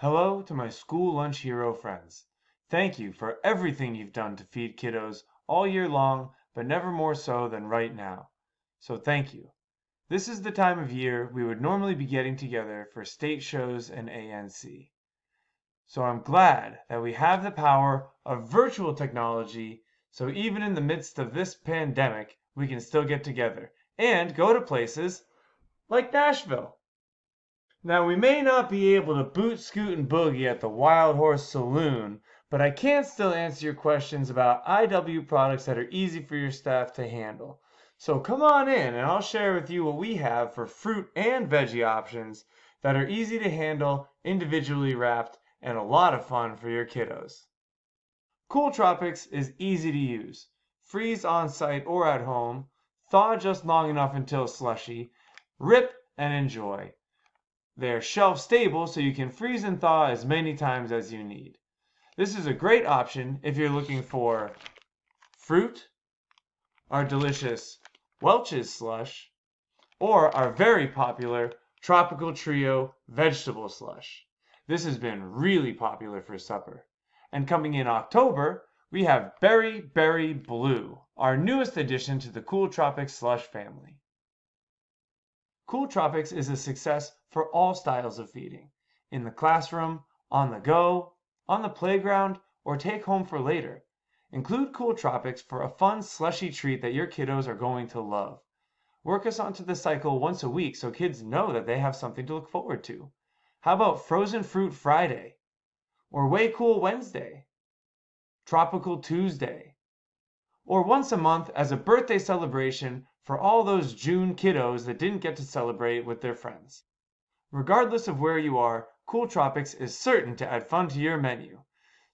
Hello to my school lunch hero friends. Thank you for everything you've done to feed kiddos all year long, but never more so than right now. So thank you. This is the time of year we would normally be getting together for state shows and ANC. So I'm glad that we have the power of virtual technology, so even in the midst of this pandemic, we can still get together and go to places like Nashville. Now, we may not be able to boot, scoot, and boogie at the Wild Horse Saloon, but I can still answer your questions about IW products that are easy for your staff to handle. So come on in and I'll share with you what we have for fruit and veggie options that are easy to handle, individually wrapped, and a lot of fun for your kiddos. Cool Tropics is easy to use. Freeze on site or at home, thaw just long enough until slushy, rip and enjoy. They're shelf stable so you can freeze and thaw as many times as you need. This is a great option if you're looking for fruit, our delicious Welch's slush, or our very popular Tropical Trio vegetable slush. This has been really popular for supper. And coming in October, we have Berry Berry Blue, our newest addition to the Cool Tropics slush family. Cool Tropics is a success for all styles of feeding. In the classroom, on the go, on the playground, or take home for later. Include Cool Tropics for a fun slushy treat that your kiddos are going to love. Work us onto the cycle once a week so kids know that they have something to look forward to. How about Frozen Fruit Friday? Or Way Cool Wednesday? Tropical Tuesday? Or once a month as a birthday celebration for all those June kiddos that didn't get to celebrate with their friends. Regardless of where you are, Cool Tropics is certain to add fun to your menu.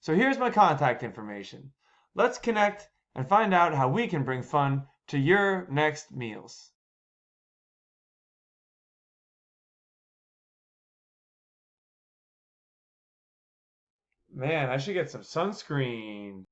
So here's my contact information. Let's connect and find out how we can bring fun to your next meals. Man, I should get some sunscreen.